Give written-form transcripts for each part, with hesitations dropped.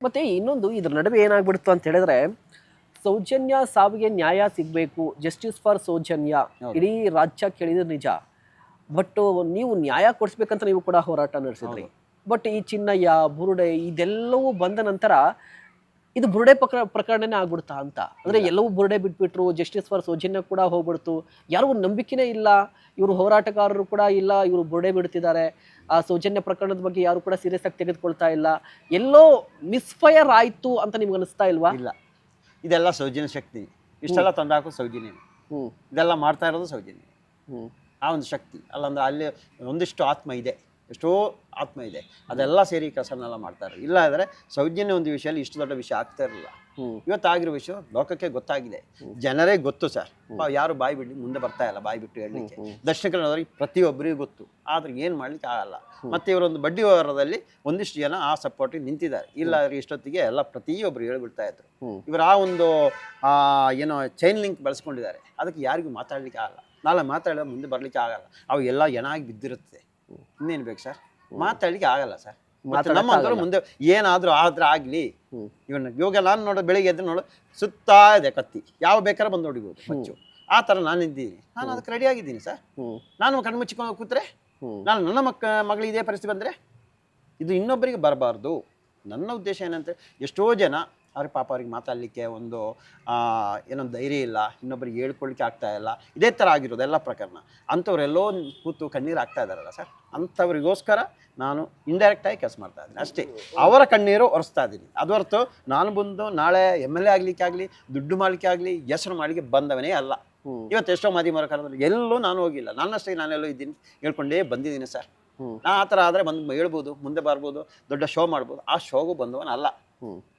ಮತ್ತೆ ಇನ್ನೊಂದು ಇದ್ರ ನಡುವೆ ಏನಾಗ್ಬಿಡ್ತು ಅಂತ ಹೇಳಿದ್ರೆ ಸೌಜನ್ಯ ಸಾವಿಗೆ ನ್ಯಾಯ ಸಿಗಬೇಕು, ಜಸ್ಟಿಸ್ ಫಾರ್ ಸೌಜನ್ಯ ಇಡೀ ರಾಜ್ಯ ಕೇಳಿದ್ರೆ ನಿಜ. ಬಟ್ ನೀವು ನ್ಯಾಯ ಕೊಡಿಸ್ಬೇಕಂತ ನೀವು ಕೂಡ ಹೋರಾಟ ನಡೆಸಿದ್ರಿ. ಬಟ್ ಈ ಚಿನ್ನಯ್ಯ ಬುರುಡೆ ಇದೆಲ್ಲವೂ ಬಂದ ನಂತರ ಇದು ಬುರುಡೆ ಪ್ರಕರಣನೇ ಆಗ್ಬಿಡ್ತಾ ಅಂತ, ಅಂದ್ರೆ ಎಲ್ಲವೂ ಬುರುಡೆ ಬಿಟ್ಬಿಟ್ರು, ಜಸ್ಟಿಸ್ ಫಾರ್ ಸೌಜನ್ಯ ಕೂಡ ಹೋಗ್ಬಿಡ್ತು, ಯಾರಿಗೂ ನಂಬಿಕೆನೇ ಇಲ್ಲ, ಇವರು ಹೋರಾಟಗಾರರು ಕೂಡ ಇಲ್ಲ, ಇವರು ಬುರುಡೆ ಬಿಡ್ತಿದ್ದಾರೆ, ಆ ಸೌಜನ್ಯ ಪ್ರಕರಣದ ಬಗ್ಗೆ ಯಾರು ಕೂಡ ಸೀರಿಯಸ್ ಆಗಿ ತೆಗೆದುಕೊಳ್ತಾ ಇಲ್ಲ, ಎಲ್ಲೋ ಮಿಸ್ಫೈರ್ ಆಯ್ತು ಅಂತ ನಿಮ್ಗೆ ಅನಿಸ್ತಾ ಇಲ್ವಾ? ಇಲ್ಲ, ಇದೆಲ್ಲ ಸೌಜನ್ಯ ಶಕ್ತಿ. ಇಷ್ಟೆಲ್ಲ ತಂದಾಕೋ ಸೌಜನ್ಯ, ಇದೆಲ್ಲ ಮಾಡ್ತಾ ಇರೋದು ಸೌಜನ್ಯ. ಆ ಒಂದು ಶಕ್ತಿ ಅಲ್ಲಂದ್ರೆ ಅಲ್ಲಿ ಒಂದಿಷ್ಟು ಆತ್ಮ ಇದೆ, ಎಷ್ಟೋ ಆತ್ಮ ಇದೆ, ಅದೆಲ್ಲ ಸೇರಿ ಕೆಲಸನೆಲ್ಲ ಮಾಡ್ತಾರೆ. ಇಲ್ಲ ಅಂದರೆ ಸೌಜನ್ಯ ಒಂದು ವಿಷಯದಲ್ಲಿ ಇಷ್ಟು ದೊಡ್ಡ ವಿಷಯ ಆಗ್ತಾ ಇರಲಿಲ್ಲ. ಇವತ್ತಾಗಿರೋ ವಿಷಯ ಲೋಕಕ್ಕೆ ಗೊತ್ತಾಗಿದೆ, ಜನರೇ ಗೊತ್ತು ಸರ್. ಯಾರು ಬಾಯಿ ಬಿಡಿ ಮುಂದೆ ಬರ್ತಾ ಇಲ್ಲ ಬಾಯಿ ಬಿಟ್ಟು ಹೇಳಲಿಕ್ಕೆ. ದಕ್ಷಿಣ ಕನ್ನಡದವ್ರಿಗೆ ಪ್ರತಿಯೊಬ್ಬರಿಗೂ ಗೊತ್ತು, ಆದ್ರೆ ಏನು ಮಾಡ್ಲಿಕ್ಕೆ ಆಗಲ್ಲ. ಮತ್ತೆ ಇವರೊಂದು ಬಡ್ಡಿ ವ್ಯವಹಾರದಲ್ಲಿ ಒಂದಿಷ್ಟು ಜನ ಆ ಸಪೋರ್ಟಿಗೆ ನಿಂತಿದ್ದಾರೆ. ಇಲ್ಲ ಇಷ್ಟೊತ್ತಿಗೆ ಎಲ್ಲ ಪ್ರತಿಯೊಬ್ಬರು ಹೇಳ್ಬಿಡ್ತಾ ಇದ್ರು. ಇವರು ಆ ಒಂದು ಏನೋ ಚೈನ್ ಲಿಂಕ್ ಬೆಳೆಸ್ಕೊಂಡಿದ್ದಾರೆ, ಅದಕ್ಕೆ ಯಾರಿಗೂ ಮಾತಾಡ್ಲಿಕ್ಕೆ ಆಗಲ್ಲ. ನಾಳೆ ಮಾತಾಡೋ ಮುಂದೆ ಬರ್ಲಿಕ್ಕೆ ಆಗಲ್ಲ, ಅವು ಎಲ್ಲ ಏನಾಗಿ ಬಿದ್ದಿರುತ್ತೆ. ಇನ್ನೇನು ಬೇಕು ಸರ್, ಮಾತಾಡ್ಲಿಕ್ಕೆ ಆಗಲ್ಲ ಸರ್. ನಮ್ಮಂತವ್ರು ಮುಂದೆ ಏನಾದ್ರೂ ಆಗ್ಲಿ. ಇವಾಗ ನಾನು ನೋಡೋ ಬೆಳಿಗ್ಗೆ ಎದ್ದು ನೋಡು ಸುತ್ತಾ ಇದೆ ಕತ್ತಿ, ಯಾವ ಬೇಕಾದ್ರೆ ಬಂದು ಹೊಡಿಬೋದು ಮಚ್ಚು. ಆ ಥರ ನಾನು ಇದ್ದೀನಿ, ನಾನು ಅದಕ್ಕೆ ರೆಡಿ ಆಗಿದ್ದೀನಿ ಸರ್. ನಾನು ಕಣ್ಣು ಮುಚ್ಚಿಕೊಂಡು ಕೂತ್ರೆ, ನಾನು ನನ್ನ ಮಗಳಿಗೆ ಇದೇ ಪರಿಸ್ಥಿತಿ ಬಂದರೆ ಇದು ಇನ್ನೊಬ್ಬರಿಗೆ ಬರಬಾರ್ದು. ನನ್ನ ಉದ್ದೇಶ ಏನಂತ, ಎಷ್ಟೋ ಜನ ಅವ್ರಿಗೆ ಪಾಪ ಅವ್ರಿಗೆ ಮಾತಾಡಲಿಕ್ಕೆ ಒಂದು ಏನೊಂದು ಧೈರ್ಯ ಇಲ್ಲ, ಇನ್ನೊಬ್ಬರಿಗೆ ಹೇಳ್ಕೊಳ್ಳಿಕ್ಕೆ ಆಗ್ತಾ ಇಲ್ಲ. ಇದೇ ಥರ ಆಗಿರೋದು ಎಲ್ಲ ಪ್ರಕರಣ. ಅಂಥವ್ರೆಲ್ಲೋ ಕೂತು ಕಣ್ಣೀರು ಆಗ್ತಾ ಇದ್ದಾರಲ್ಲ ಸರ್, ಅಂಥವ್ರಿಗೋಸ್ಕರ ನಾನು ಇಂಡೈರೆಕ್ಟಾಗಿ ಕೆಲಸ ಮಾಡ್ತಾ ಇದ್ದೀನಿ ಅಷ್ಟೇ. ಅವರ ಕಣ್ಣೀರು ಒರೆಸ್ತಾ ಇದ್ದೀನಿ. ಅದು ಹೊರತು ನಾನು ಬಂದು ನಾಳೆ MLA ಆಗಲಿಕ್ಕೆ ಆಗಲಿ, ದುಡ್ಡು ಮಾಡಲಿಕ್ಕೆ ಆಗಲಿ, ಹೆಸರು ಮಾಡಲಿಕ್ಕೆ ಬಂದವನೇ ಅಲ್ಲ. ಇವತ್ತು ಎಷ್ಟೋ ಮಾಧ್ಯಮ ಕರೆದ್ರೆ ಎಲ್ಲೂ ನಾನು ಹೋಗಿಲ್ಲ, ನನ್ನಷ್ಟೇ ನಾನೆಲ್ಲೋ ಇದ್ದೀನಿ, ಹೇಳ್ಕೊಂಡೇ ಬಂದಿದ್ದೀನಿ ಸರ್. ನಾ ಆ ಥರ ಆದರೆ ಬಂದು ಹೇಳ್ಬೋದು, ಮುಂದೆ ಬರ್ಬೋದು, ದೊಡ್ಡ ಶೋ ಮಾಡ್ಬೋದು. ಆ ಶೋಗೂ ಬಂದವನಲ್ಲ.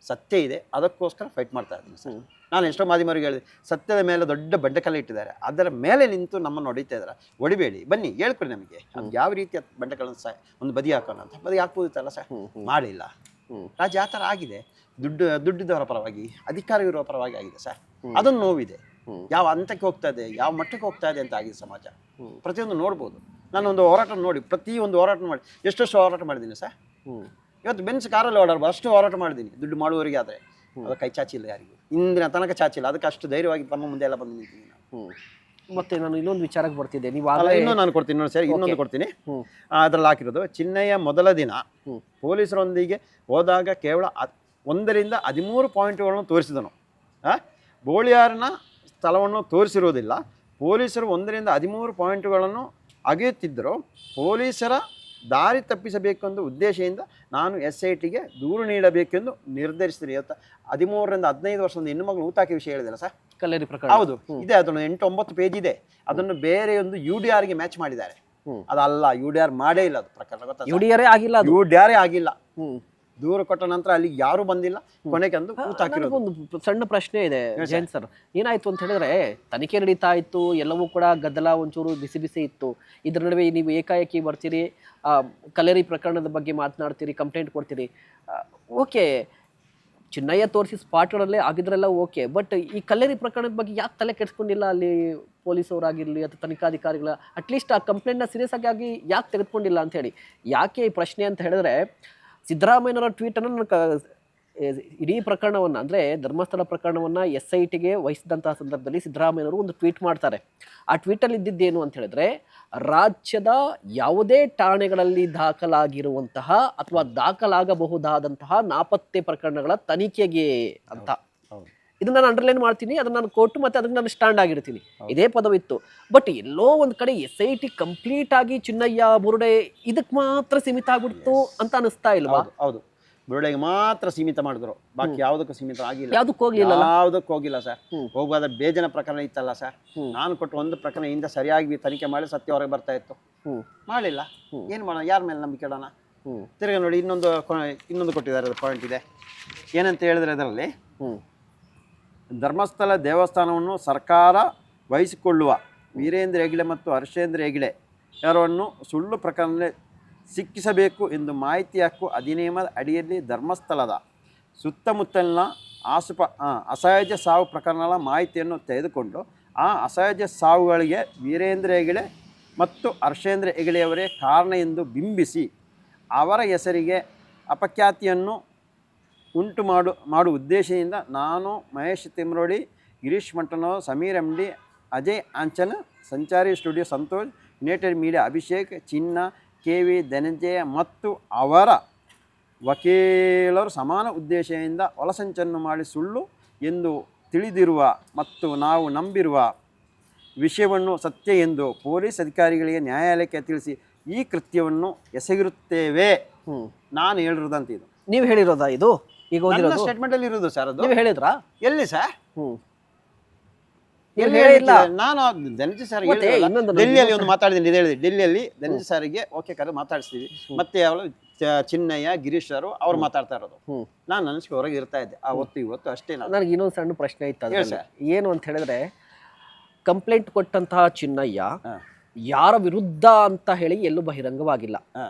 ಸತ್ಯ ಇದೆ, ಅದಕ್ಕೋಸ್ಕರ ಫೈಟ್ ಮಾಡ್ತಾ ಇದ್ದೀನಿ ಸರ್. ನಾನು ಎಷ್ಟೋ ಮಾಧ್ಯಮರಿಗೆ ಹೇಳಿದೆ, ಸತ್ಯದ ಮೇಲೆ ದೊಡ್ಡ ಬಂಡೆಕಲ್ಲು ಇಟ್ಟಿದ್ದಾರೆ, ಅದರ ಮೇಲೆ ನಿಂತು ನಮ್ಮನ್ನು ಹೊಡಿತಾ ಇದ್ದಾರೆ, ಹೊಡಿಬೇಡಿ, ಬನ್ನಿ ಹೇಳ್ಕೊಡಿ ನಮಗೆ ಅದು ಯಾವ ರೀತಿಯ ಬಂಡೆಕಲ್ಲನ್ನು ಒಂದು ಬದಿ ಹಾಕೋಣ ಅಂತ. ಬದಿ ಹಾಕ್ಬೋದಿತ್ತಲ್ಲ ಸರ್, ಮಾಡಿಲ್ಲ. ರಾಜ್ಯ ಆ ಥರ ಆಗಿದೆ. ದುಡ್ಡಿದ್ದವರ ಪರವಾಗಿ, ಅಧಿಕಾರಿಗಳ ಪರವಾಗಿ ಆಗಿದೆ ಸರ್. ಅದೊಂದು ನೋವಿದೆ. ಯಾವ ಹಂತಕ್ಕೆ ಹೋಗ್ತಾ ಇದೆ, ಯಾವ ಮಟ್ಟಕ್ಕೆ ಹೋಗ್ತಾ ಇದೆ ಅಂತ ಆಗಿದೆ ಸಮಾಜ. ಪ್ರತಿಯೊಂದು ನೋಡ್ಬೋದು. ನಾನೊಂದು ಹೋರಾಟ ನೋಡಿ, ಪ್ರತಿಯೊಂದು ಹೋರಾಟ ಮಾಡಿ ಎಷ್ಟೆಷ್ಟು ಹೋರಾಟ ಮಾಡಿದ್ದೀನಿ ಸರ್. ಇವತ್ತು ಬೆನ್ಸ್ ಕಾರಲ್ಲಿ ಓಡಾಡ್ಬೋದು, ಅಷ್ಟು ಹೋರಾಟ ಮಾಡಿದ್ದೀನಿ ದುಡ್ಡು ಮಾಡುವವರಿಗೆ. ಆದರೆ ಅದು ಕೈ ಚಾಚಿಲ್ಲ, ಯಾರಿಗೂ ಇಂದಿನ ತನಕ ಚಾಚಿಲ್ಲ. ಅದಕ್ಕೆ ಅಷ್ಟು ಧೈರ್ಯವಾಗಿ ತಮ್ಮ ಮುಂದೆ ಎಲ್ಲ ಬಂದು ನಿಂತಿದ್ದೀನಿ ನಾನು. ಮತ್ತೆ ನಾನು ಇನ್ನೊಂದು ವಿಚಾರಕ್ಕೆ ಬರ್ತಿದ್ದೆ, ನೀವು ಇನ್ನೂ ನಾನು ಕೊಡ್ತೀನಿ ನೋಡಿ ಸರ್, ಇನ್ನೊಂದು ಕೊಡ್ತೀನಿ. ಅದ್ರಲ್ಲಿ ಹಾಕಿರೋದು, ಚಿನ್ನಯ್ಯ ಮೊದಲ ದಿನ ಪೊಲೀಸರೊಂದಿಗೆ ಹೋದಾಗ ಕೇವಲ 1 ರಿಂದ 13 ಪಾಯಿಂಟ್ಗಳನ್ನು ತೋರಿಸಿದನು. ಬೋಳಿಯಾರನ ಸ್ಥಳವನ್ನು ತೋರಿಸಿರುವುದಿಲ್ಲ. ಪೊಲೀಸರು 1 ರಿಂದ 13 ಪಾಯಿಂಟ್ಗಳನ್ನು ಅಗೆಯುತ್ತಿದ್ದರು. ಪೊಲೀಸರ ದಾರಿ ತಪ್ಪಿಸಬೇಕೆಂದು ಉದ್ದೇಶದಿಂದ ನಾನು SITಗೆ ದೂರು ನೀಡಬೇಕೆಂದು ನಿರ್ಧರಿಸಿದೆ. ಇವತ್ತು 13 ರಿಂದ 15 ವರ್ಷದ ಹೆಣ್ಣು ಮಗಳು ಊತಾಕಿ ವಿಷಯ ಹೇಳಿದಲ್ಲ ಸರ್, ಕಲ್ಲೇರಿ ಪ್ರಕರಣ. ಹೌದು, ಇದೆ. ಅದನ್ನು 8-9 ಪೇಜ್ ಇದೆ. ಅದನ್ನು ಬೇರೆ ಒಂದು UDRಗೆ ಮ್ಯಾಚ್ ಮಾಡಿದ್ದಾರೆ. ಅದಲ್ಲ, UDR ಮಾಡೇ ಇಲ್ಲ. ಅದು ಪ್ರಕರಣ ಗೊತ್ತಾ, UDR ಆಗಿಲ್ಲ, UDR ಆಗಿಲ್ಲ. ದೂರು ಕೊಟ್ಟ ನಂತರ ಅಲ್ಲಿ ಯಾರು ಬಂದಿಲ್ಲ, ಕೊನೆಗೆ ಅಂದು ಊತಾಕಿರೋದು. ಒಂದು ಸಣ್ಣ ಪ್ರಶ್ನೆ ಇದೆ ಜೈನ್ ಸರ್, ಏನಾಯ್ತು ಅಂತ ಹೇಳಿದ್ರೆ ತನಿಖೆ ನಡೀತಾ ಇತ್ತು, ಎಲ್ಲವೂ ಕೂಡ ಗದ್ದಲ ಒಂಚೂರು ಬಿಸಿ ಬಿಸಿ ಇತ್ತು. ಇದ್ರ ನಡುವೆ ನೀವು ಏಕಾಏಕಿ ಬರ್ತೀರಿ, ಕಲ್ಲೇರಿ ಪ್ರಕರಣದ ಬಗ್ಗೆ ಮಾತನಾಡ್ತೀರಿ, ಕಂಪ್ಲೇಂಟ್ ಕೊಡ್ತೀರಿ. ಓಕೆ, ಚಿನ್ನಯ್ಯ ತೋರಿಸಿ ಸ್ಪಾಟ್ಗಳಲ್ಲೇ ಆಗಿದ್ರೆಲ್ಲ ಓಕೆ. ಬಟ್ ಈ ಕಲ್ಲೇರಿ ಪ್ರಕರಣದ ಬಗ್ಗೆ ಯಾಕೆ ತಲೆ ಕೆಡಿಸ್ಕೊಂಡಿಲ್ಲ ಅಲ್ಲಿ ಪೊಲೀಸವರಾಗಿರಲಿ ಅಥವಾ ತನಿಖಾಧಿಕಾರಿಗಳ? ಅಟ್ಲೀಸ್ಟ್ ಆ ಕಂಪ್ಲೇಂಟ್ನ ಸೀರಿಯಸ್ ಆಗಿ ಯಾಕೆ ತೆಗೆದುಕೊಂಡಿಲ್ಲ ಅಂತ ಹೇಳಿ. ಯಾಕೆ ಈ ಪ್ರಶ್ನೆ ಅಂತ ಹೇಳಿದ್ರೆ, ಸಿದ್ದರಾಮಯ್ಯನವರ ಟ್ವೀಟನ್ನು ಇಡೀ ಪ್ರಕರಣವನ್ನು, ಅಂದರೆ ಧರ್ಮಸ್ಥಳ ಪ್ರಕರಣವನ್ನು SITಗೆ ವಹಿಸಿದಂತಹ ಸಂದರ್ಭದಲ್ಲಿ ಸಿದ್ದರಾಮಯ್ಯನವರು ಒಂದು ಟ್ವೀಟ್ ಮಾಡ್ತಾರೆ. ಆ ಟ್ವೀಟಲ್ಲಿ ಇದ್ದಿದ್ದೇನು ಅಂತ ಹೇಳಿದ್ರೆ, ರಾಜ್ಯದ ಯಾವುದೇ ಠಾಣೆಗಳಲ್ಲಿ ದಾಖಲಾಗಿರುವಂತಹ ಅಥವಾ ದಾಖಲಾಗಬಹುದಾದಂತಹ ನಾಪತ್ತೆ ಪ್ರಕರಣಗಳ ತನಿಖೆಗೆ ಅಂತ. ಇದನ್ನ ನಾನು ಅಂಡರ್ಲೈನ್ ಮಾಡ್ತೀನಿ, ಅದನ್ನ ನಾನು ಕೊಟ್ಟು ಮತ್ತೆ ಅದಕ್ಕೆ ನಾನು ಸ್ಟ್ಯಾಂಡ್ ಆಗಿರ್ತೀನಿ, ಇದೇ ಪದವಿತ್ತು. ಬಟ್ ಎಲ್ಲೋ ಒಂದು ಕಡೆ SIT ಕಂಪ್ಲೀಟ್ ಆಗಿ ಚಿನ್ನಯ್ಯ ಬುರುಡೆ ಇದಕ್ಕೆ ಮಾತ್ರ ಸೀಮಿತ ಆಗ್ಬಿಡ್ತು ಅಂತ ಅನಿಸ್ತಾ ಇಲ್ವಾ? ಹೌದು, ಬುರುಡೆಗೆ ಮಾತ್ರ ಸೀಮಿತ ಮಾಡಿದ್ರು, ಬಾಕಿ ಯಾವುದಕ್ಕೂ ಸೀಮಿತ ಆಗಿಲ್ಲ. ಯಾವುದಕ್ಕೂ ಹೋಗ್ಲಿಲ್ಲ, ಯಾವುದಕ್ಕೂ ಹೋಗಿಲ್ಲ ಸರ್. ಹೋಗುವಾಗ ಬೇಜನ ಪ್ರಕರಣ ಇತ್ತಲ್ಲ ಸರ್. ನಾನು ಕೊಟ್ಟು ಒಂದು ಪ್ರಕರಣ ಇಂದ ಸರಿಯಾಗಿ ತನಿಖೆ ಮಾಡಿ ಸತ್ಯ ಹೊರಗೆ ಬರ್ತಾ ಇತ್ತು, ಮಾಡಿಲ್ಲ. ಏನು ಮಾಡೋಣ, ಯಾರ ಮೇಲೆ ನಂಬಿಕೆ ಇಡೋಣ? ತಿರ್ಗಿ ನೋಡಿ, ಇನ್ನೊಂದು ಕೊಟ್ಟಿದ್ದಾರೆ ಪಾಯಿಂಟ್ ಇದೆ. ಏನಂತ ಹೇಳಿದ್ರೆ, ಇದರಲ್ಲಿ ಧರ್ಮಸ್ಥಳ ದೇವಸ್ಥಾನವನ್ನು ಸರ್ಕಾರ ವಹಿಸಿಕೊಳ್ಳುವ ವೀರೇಂದ್ರ ಹೆಗ್ಡೆ ಮತ್ತು ಹರ್ಷೇಂದ್ರ ಹೆಗ್ಡೆ ಅವರನ್ನು ಸುಳ್ಳು ಪ್ರಕರಣ ಸಿಕ್ಕಿಸಬೇಕು ಎಂದು ಮಾಹಿತಿ ಹಕ್ಕು ಅಧಿನಿಯಮದ ಅಡಿಯಲ್ಲಿ ಧರ್ಮಸ್ಥಳದ ಸುತ್ತಮುತ್ತಲಿನ ಅಸಹಜ ಸಾವು ಪ್ರಕರಣಗಳ ಮಾಹಿತಿಯನ್ನು ತೆಗೆದುಕೊಂಡು ಆ ಅಸಹಜ ಸಾವುಗಳಿಗೆ ವೀರೇಂದ್ರ ಹೆಗ್ಡೆ ಮತ್ತು ಹರ್ಷೇಂದ್ರ ಹೆಗ್ಡೆಯವರೇ ಕಾರಣ ಎಂದು ಬಿಂಬಿಸಿ ಅವರ ಹೆಸರಿಗೆ ಅಪಖ್ಯಾತಿಯನ್ನು ಉಂಟು ಮಾಡುವ ಉದ್ದೇಶದಿಂದ ನಾನು ಮಹೇಶ್ ತಿಮ್ರೋಡಿ, ಗಿರೀಶ್ ಮಟ್ಟನೋ, ಸಮೀರ್ MD, ಅಜಯ್ ಆಂಚನ್, ಸಂಚಾರಿ studio Santosh, United media Abhishek, ಚಿನ್ನ, KV ಧನಂಜಯ ಮತ್ತು ಅವರ ವಕೀಲರು ಸಮಾನ ಉದ್ದೇಶದಿಂದ ಒಳಸಂಚನ್ನು ಮಾಡಿ ಸುಳ್ಳು ಎಂದು ತಿಳಿದಿರುವ ಮತ್ತು ನಾವು ನಂಬಿರುವ ವಿಷಯವನ್ನು ಸತ್ಯ ಎಂದು ಪೊಲೀಸ್ ಅಧಿಕಾರಿಗಳಿಗೆ ನ್ಯಾಯಾಲಯಕ್ಕೆ ತಿಳಿಸಿ ಈ ಕೃತ್ಯವನ್ನು ಎಸಗಿರುತ್ತೇವೆ. ನಾನು ಹೇಳಿರೋದಂತ ಇದು. ನೀವು ಹೇಳಿರೋದಾ ಇದು? ಈಗ ನನ್ನ ಸ್ಟೇಟ್ಮೆಂಟಲ್ಲಿ ಇರೋದು ಸರ್. ಅದು ನೀವು ಹೇಳಿದ್ರಾ? ಎಲ್ಲಿ ಸರ್? ನೀವು ಹೇಳಿಲ್ಲ. ನಾನು ಧನಂಜಯ ಸರ್ ಡೆಲ್ಲಿಯಲ್ಲಿ ಒಂದು ಮಾತಾಡಿದ್ದೀನಿ, ಇದು ಹೇಳಿದೆ. ಡೆಲ್ಲಿಯಲ್ಲಿ ಧನಂಜಯ ಸಾರಿಗೆ ಓಕೆ ಕರೆ ಮಾತಾಡಿಸ್ತೀವಿ, ಮತ್ತೆ ಅವಳು ಚಿನ್ನಯ್ಯ, ಗಿರೀಶ್ ಸರ್ ಅವ್ರು ಮಾತಾಡ್ತಾ ಇರೋದು. ನಾನು ನನಸ್ಗೆ ಹೊರಗೆ ಇರ್ತಾ ಇದ್ದೆ ಅವತ್ತು ಇವತ್ತು ಅಷ್ಟೇ. ನನಗೆ ಇನ್ನೊಂದು ಸಣ್ಣ ಪ್ರಶ್ನೆ ಇತ್ತು. ಏನು ಅಂತ ಹೇಳಿದ್ರೆ, ಕಂಪ್ಲೇಂಟ್ ಕೊಟ್ಟಂತಹ ಚಿನ್ನಯ್ಯ ಯಾರ ವಿರುದ್ಧ ಅಂತ ಹೇಳಿ ಎಲ್ಲೂ ಬಹಿರಂಗವಾಗಿಲ್ಲ.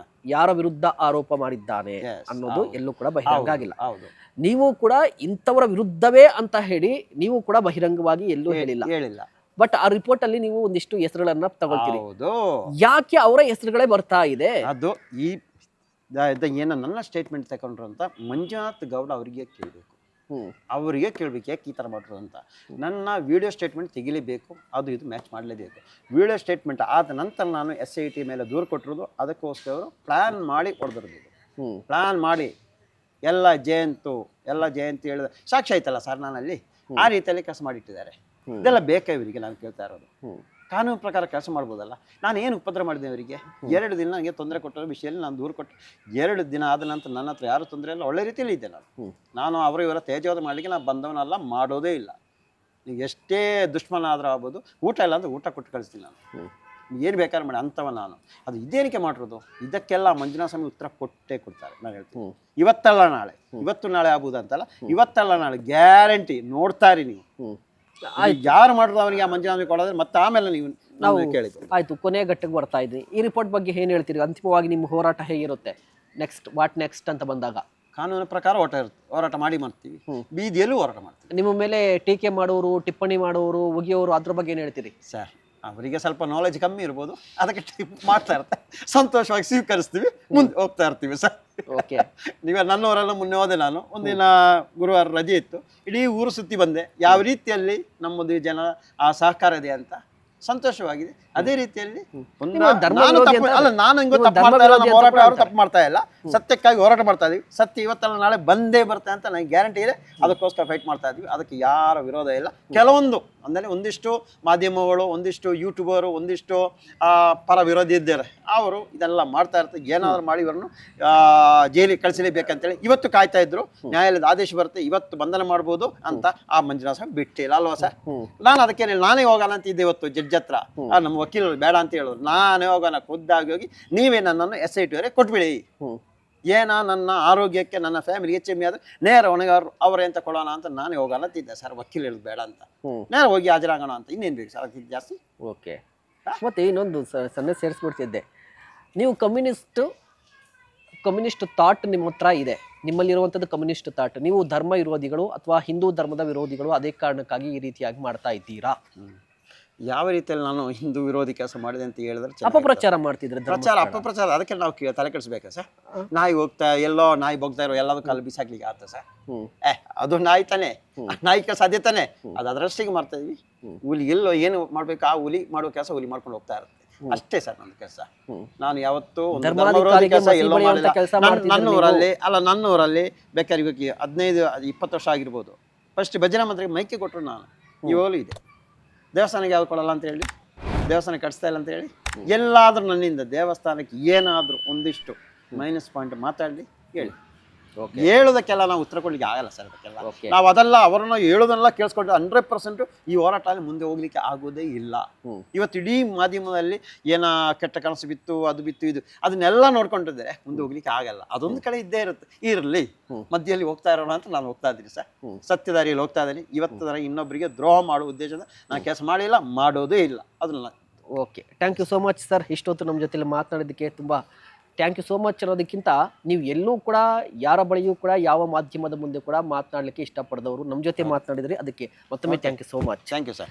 ಯಾರ ವಿರುದ್ಧ ಆರೋಪ ಮಾಡಿದ್ದಾನೆ ಅನ್ನೋದು ಎಲ್ಲೂ ಕೂಡ ಬಹಿರಂಗ ಆಗಿಲ್ಲ. ನೀವು ಕೂಡ ಇಂಥವರ ವಿರುದ್ಧವೇ ಅಂತ ಹೇಳಿ ನೀವು ಕೂಡ ಬಹಿರಂಗವಾಗಿ ಎಲ್ಲೂ ಹೇಳಿಲ್ಲ. ಬಟ್ ಆ ರಿಪೋರ್ಟ್ ಅಲ್ಲಿ ನೀವು ಒಂದಿಷ್ಟು ಹೆಸರುಗಳನ್ನ ತಗೊಳ್ತೀರಿ. ಯಾಕೆ ಅವರ ಹೆಸರುಗಳೇ ಬರ್ತಾ ಇದೆ? ಅದು ಈ ಏನೋ ನನ್ನ ಸ್ಟೇಟ್ಮೆಂಟ್ ತಗೊಂಡ್ರು ಅಂತ ಮಂಜುನಾಥ್ ಗೌಡ ಅವರಿಗೆ ಕೇಳಬೇಕು. ಅವರಿಗೆ ಕೇಳಬೇಕು ಯಾಕೆ ಈ ಥರ ಮಾಡ್ರು ಅಂತ. ನನ್ನ ವಿಡಿಯೋ ಸ್ಟೇಟ್ಮೆಂಟ್ ತೆಗಿಲೇಬೇಕು, ಅದು ಇದು ಮ್ಯಾಚ್ ಮಾಡಲೇಬೇಕು. ವಿಡಿಯೋ ಸ್ಟೇಟ್ಮೆಂಟ್ ಆದ ನಂತರ ನಾನು SIT ಮೇಲೆ ದೂರು ಕೊಟ್ಟಿರೋದು ಅದಕ್ಕೋಸ್ಕರ ಪ್ಲ್ಯಾನ್ ಮಾಡಿ ಹೊಡೆದಿರೋದು. ಪ್ಲ್ಯಾನ್ ಮಾಡಿ ಎಲ್ಲ ಜಯಂತಿ ಹೇಳಿದ ಸಾಕ್ಷಿ ಆಯ್ತಲ್ಲ ಸರ್, ನಾನಲ್ಲಿ ಆ ರೀತಿಯಲ್ಲಿ ಕೆಲಸ ಮಾಡಿಟ್ಟಿದ್ದಾರೆ. ಇದೆಲ್ಲ ಬೇಕಾ ಇವರಿಗೆ? ನಾನು ಕೇಳ್ತಾ ಇರೋದು ಕಾನೂನು ಪ್ರಕಾರ ಕೆಲಸ ಮಾಡ್ಬೋದಲ್ಲ. ನಾನು ಏನು ಉಪದ್ರ ಮಾಡಿದೆ ಅವರಿಗೆ? 2 ದಿನ ನನಗೆ ತೊಂದರೆ ಕೊಟ್ಟರ ವಿಷಯದಲ್ಲಿ ನಾನು ದೂರು ಕೊಟ್ಟು 2 ದಿನ ಆದ ನಂತರ ನನ್ನ ಹತ್ರ ಯಾರು ತೊಂದರೆ ಇಲ್ಲ, ಒಳ್ಳೆ ರೀತಿಯಲ್ಲಿ ಇದ್ದೆ ನಾನು. ಇವರ ತೇಜವಾದ ಮಾಡಲಿಕ್ಕೆ ನಾನು ಬಂದವನಲ್ಲ, ಮಾಡೋದೇ ಇಲ್ಲ. ನೀವು ಎಷ್ಟೇ ದುಶ್ಮನ ಆದರೂ ಆಗ್ಬೋದು, ಊಟ ಇಲ್ಲ ಅಂದರೆ ಊಟ ಕೊಟ್ಟು ಕಳಿಸ್ತೀನಿ ನಾನು. ಏನು ಬೇಕಾದ್ರೆ ಮಾಡಿ ಅಂಥವ ನಾನು. ಅದು ಇದೇನಕ್ಕೆ ಮಾಡಿರೋದು? ಇದಕ್ಕೆಲ್ಲ ಮಂಜುನಾಥ ಸ್ವಾಮಿ ಉತ್ತರ ಕೊಟ್ಟೇ ಕೊಡ್ತಾರೆ. ನಾನು ಹೇಳ್ತೀನಿ ಇವತ್ತಲ್ಲ ನಾಳೆ, ಇವತ್ತು ನಾಳೆ ಆಗ್ಬೋದು ಅಂತಲ್ಲ, ಇವತ್ತಲ್ಲ ನಾಳೆ ಗ್ಯಾರಂಟಿ. ನೋಡ್ತಾರಿ ನೀವು ಯಾರು ಮಾಡಿದ್ರು ಅವನಿಗೆ ಆ ಮಂಜುನಾಥ ಕೊಡೋದ್ರೆ ಮತ್ತೆ ಆಮೇಲೆ ನಾವು ಕೇಳಿದ್ವಿ. ಆಯ್ತು, ಕೊನೆ ಘಟ್ಟಕ್ಕೆ ಬರ್ತಾ ಇದ್ರಿ. ಈ ರಿಪೋರ್ಟ್ ಬಗ್ಗೆ ಏನು ಹೇಳ್ತೀರಿ? ಅಂತಿಮವಾಗಿ ನಿಮ್ಮ ಹೋರಾಟ ಹೇಗಿರುತ್ತೆ? ವಾಟ್ ನೆಕ್ಸ್ಟ್ ಅಂತ ಬಂದಾಗ ಕಾನೂನು ಪ್ರಕಾರ ಹೋರಾಟ ಮಾಡ್ತೀವಿ. ಬೀದಿಯಲ್ಲೂ ಹೋರಾಟ ಮಾಡ್ತೀವಿ. ನಿಮ್ಮ ಮೇಲೆ ಟೀಕೆ ಮಾಡೋರು, ಟಿಪ್ಪಣಿ ಮಾಡೋರು, ಒಗೆಯೋರು, ಅದ್ರ ಬಗ್ಗೆ ಏನು ಹೇಳ್ತೀರಿ? ಸರ್, ಅವರಿಗೆ ಸ್ವಲ್ಪ ನಾಲೆಜ್ ಕಮ್ಮಿ ಇರ್ಬೋದು, ಅದಕ್ಕೆ ಮಾಡ್ತಾ ಇರ್ತಾರೆ. ಸಂತೋಷವಾಗಿ ಸ್ವೀಕರಿಸ್ತೀವಿ, ಮುಂದೆ ಹೋಗ್ತಾ ಇರ್ತೀವಿ ಸರ್. ಓಕೆ. ನೀವೇ ನನ್ನವರೆಲ್ಲ ಮೊನ್ನೆ ಹೋದೆ ನಾನು. ಒಂದಿನ ಗುರುವಾರ ರಜೆ ಇತ್ತು, ಇಡೀ ಊರು ಸುತ್ತಿ ಬಂದೆ. ಯಾವ ರೀತಿಯಲ್ಲಿ ನಮ್ಮದು ಜನ ಆ ಸಹಕಾರ ಇದೆ ಅಂತ ಸಂತೋಷವಾಗಿದೆ. ಅದೇ ರೀತಿಯಲ್ಲಿ ತಪ್ಪು ಮಾಡ್ತಾ ಇಲ್ಲ, ಸತ್ಯಕ್ಕಾಗಿ ಹೋರಾಟ ಮಾಡ್ತಾ ಇದೀವಿ. ಸತ್ಯ ಇವತ್ತಲ್ಲ ನಾಳೆ ಬಂದೇ ಬರುತ್ತೆ ಅಂತ ನನಗೆ ಗ್ಯಾರಂಟಿ ಇದೆ. ಅದಕ್ಕೋಸ್ಕರ ಫೈಟ್ ಮಾಡ್ತಾ ಇದ್ವಿ. ಅದಕ್ಕೆ ಯಾರ ವಿರೋಧ ಇಲ್ಲ. ಕೆಲವೊಂದು ಅಂದರೆ ಒಂದಿಷ್ಟು ಮಾಧ್ಯಮಗಳು, ಒಂದಿಷ್ಟು ಯೂಟ್ಯೂಬರು, ಒಂದಿಷ್ಟು ಪರ ವಿರೋಧಿ ಇದ್ದಾರೆ. ಅವರು ಇದೆಲ್ಲ ಮಾಡ್ತಾ ಇರ್ತಾರೆ. ಏನಾದರೂ ಮಾಡಿ ಇವರನ್ನು ಜೈಲಿಗೆ ಕಳಿಸಲೇಬೇಕಂತೇಳಿ ಇವತ್ತು ಕಾಯ್ತಾ ಇದ್ರು. ನ್ಯಾಯಾಲಯದ ಆದೇಶ ಬರುತ್ತೆ, ಇವತ್ತು ಬಂಧನ ಮಾಡ್ಬೋದು ಅಂತ. ಆ ಮಂಜುನಾಥ ಸ್ವಾಮಿ ಬಿಟ್ಟಿಲ್ಲ ಅಲ್ವಾ ಸರ್? ನಾನು ಅದಕ್ಕೆ ನಾನೇ ಹೋಗೋಣ ಅಂತ ಇದ್ದೆ ಇವತ್ತು ಜಡ್ಜ್ ಹತ್ರ. ನಮ್ಮ ವಕೀಲರು ಬೇಡ ಅಂತ ಹೇಳೋರು. ನಾನೇ ಹೋಗೋಣ, ಖುದ್ದಾಗಿ ಹೋಗಿ ನೀವೇ ನನ್ನನ್ನು SIT ಅವರೇ ಕೊಟ್ಬಿಡಿ. ನನ್ನ ಆರೋಗ್ಯಕ್ಕೆ, ನನ್ನ ಫ್ಯಾಮಿಲಿಗೆ ಹೆಚ್ಚು ಆದರೆ ನೇರ ಹೊಣೆಗಾರರು ಅವರೇ ಅಂತ ಕೊಡೋಣ ಅಂತ ನಾನೇ ಹೋಗೋಣ ಅಂತಿದ್ದೆ ಸರ್. ವಕೀಲ ಹೇಳೋದು ಬೇಡ ಅಂತ, ನೇರ ಹೋಗಿ ಹಾಜರಾಗೋಣ ಅಂತ. ಇನ್ನೇನು ಬೇಕು ಸರ್ ಅದಕ್ಕಿಂತ ಜಾಸ್ತಿ? ಓಕೆ. ಮತ್ತೆ ಇನ್ನೊಂದು ಸಣ್ಣ ಸೇರಿಸ್ಬಿಡ್ತಿದ್ದೆ. ನೀವು ಕಮ್ಯುನಿಸ್ಟ್ ಥಾಟ್ ನಿಮ್ಮ ಹತ್ರ ಇದೆ, ನಿಮ್ಮಲ್ಲಿರುವಂಥದ್ದು ಕಮ್ಯುನಿಸ್ಟ್ ಥಾಟ್. ನೀವು ಧರ್ಮ ವಿರೋಧಿಗಳು ಅಥವಾ ಹಿಂದೂ ಧರ್ಮದ ವಿರೋಧಿಗಳು, ಅದೇ ಕಾರಣಕ್ಕಾಗಿ ಈ ರೀತಿಯಾಗಿ ಮಾಡ್ತಾ ಇದ್ದೀರಾ? ಯಾವ ರೀತಿಯಲ್ಲಿ ನಾನು ಹಿಂದೂ ವಿರೋಧಿ ಕೆಲಸ ಮಾಡಿದೆ ಅಂತ ಹೇಳಿದ್ರೆ ಅಪಪ್ರಚಾರ ಮಾಡ್ತಿದ್ರೆ ಅಪಪ್ರಚಾರ. ಅದಕ್ಕೆ ನಾವು ತಲೆ ಕೆಡಿಸ್ಬೇಕಾ ಸರ್? ನಾಯಿ ಹೋಗ್ತಾ ಎಲ್ಲೋ ನಾಯಿ ಹೋಗ್ತಾ ಇರೋ ಎಲ್ಲದಕ್ಕೂ ಕಾಲು ಬಿಸಾಕ್ಲಿಕ್ಕೆ ಆಗ್ತದೆ ಸರ್? ಅದು ನಾಯಿ ತಾನೆ, ನಾಯಿ ಕೆಲಸ ಅದೇ ತಾನೆ. ಅದು ಅದರಷ್ಟಿಗೆ ಮಾಡ್ತಾ ಇದೀವಿ. ಹುಲಿ ಎಲ್ಲೋ ಏನು ಮಾಡ್ಬೇಕು, ಆ ಹುಲಿ ಮಾಡೋ ಕೆಲಸ ಹುಲಿ ಮಾಡ್ಕೊಂಡು ಹೋಗ್ತಾ ಇರುತ್ತೆ ಅಷ್ಟೇ ಸರ್ ನನ್ನ ಕೆಲಸ. ನಾನು ಯಾವತ್ತೂ ಕೆಲಸ ಎಲ್ಲೋ ಮಾಡಿಲ್ಲ. ನನ್ನೂರಲ್ಲಿ ಬೇಕಾದ್ರೆ 15-20 ವರ್ಷ ಆಗಿರ್ಬೋದು. ಫಸ್ಟ್ ಭಜನಾ ಮಂತ್ರಿಗೆ ಮೈಕೆ ಕೊಟ್ಟರು ನಾನು. ಇವಾಗಲೂ ಇದೆ. ದೇವಸ್ಥಾನಕ್ಕೆ ಯಾವ್ದು ಕೊಡಲ್ಲ ಅಂತ ಹೇಳಿ, ದೇವಸ್ಥಾನ ಕಟ್ಸ್ತಾ ಇಲ್ಲ ಅಂತ ಹೇಳಿ, ಎಲ್ಲಾದರೂ ನನ್ನಿಂದ ದೇವಸ್ಥಾನಕ್ಕೆ ಏನಾದರೂ ಒಂದಿಷ್ಟು ಮೈನಸ್ ಪಾಯಿಂಟ್ ಮಾತಾಡಲಿ ಹೇಳಿ. ಹೇಳೋದಕ್ಕೆಲ್ಲ ನಾವು ಉತ್ತರ ಕೊಡ್ಲಿಕ್ಕೆ ಆಗಲ್ಲ ಸರ್. ಅದಕ್ಕೆಲ್ಲ ನಾವು ಅದೆಲ್ಲ ಅವರನ್ನು ಹೇಳೋದನ್ನೆಲ್ಲ ಕೇಳಿಸ್ಕೊಂಡು 100% ಈ ಹೋರಾಟದಲ್ಲಿ ಮುಂದೆ ಹೋಗ್ಲಿಕ್ಕೆ ಆಗೋದೇ ಇಲ್ಲ. ಇವತ್ತು ಇಡೀ ಮಾಧ್ಯಮದಲ್ಲಿ ಏನ ಕೆಟ್ಟ ಕನಸು ಬಿತ್ತು, ಅದು ಬಿತ್ತು, ಇದು ಅದನ್ನೆಲ್ಲ ನೋಡ್ಕೊಂಡಿದ್ರೆ ಮುಂದೆ ಹೋಗ್ಲಿಕ್ಕೆ ಆಗಲ್ಲ. ಅದೊಂದು ಕಡೆ ಇದ್ದೇ ಇರುತ್ತೆ. ಇರಲಿ, ಮಧ್ಯದಲ್ಲಿ ಹೋಗ್ತಾ ಇರೋಣ ಅಂತ ನಾನು ಹೋಗ್ತಾ ಇದ್ದೀನಿ ಸರ್. ಸತ್ಯದಾರಿಯಲ್ಲಿ ಹೋಗ್ತಾ ಇದ್ದೀನಿ. ಇವತ್ತು ಇನ್ನೊಬ್ಬರಿಗೆ ದ್ರೋಹ ಮಾಡುವ ಉದ್ದೇಶದ ನಾನು ಕೆಲಸ ಮಾಡಿಲ್ಲ, ಮಾಡೋದೇ ಇಲ್ಲ. ಅದನ್ನ okay. Thank you so much sir. ಇಷ್ಟೊತ್ತು ನಮ್ಮ ಜೊತೆಲಿ ಮಾತನಾಡೋದಕ್ಕೆ ತುಂಬ ಥ್ಯಾಂಕ್ ಯು ಸೋ ಮಚ್. ಅನ್ನೋದಕ್ಕಿಂತ ನೀವು ಎಲ್ಲೂ ಕೂಡ ಯಾರ ಬಳಿಯೂ ಕೂಡ ಯಾವ ಮಾಧ್ಯಮದ ಮುಂದೆ ಕೂಡ ಮಾತನಾಡಲಿಕ್ಕೆ ಇಷ್ಟಪಡದವರು ನಮ್ಮ ಜೊತೆ ಮಾತನಾಡಿದ್ರಿ. ಅದಕ್ಕೆ ಮತ್ತೊಮ್ಮೆ thank you so much. Thank you sir.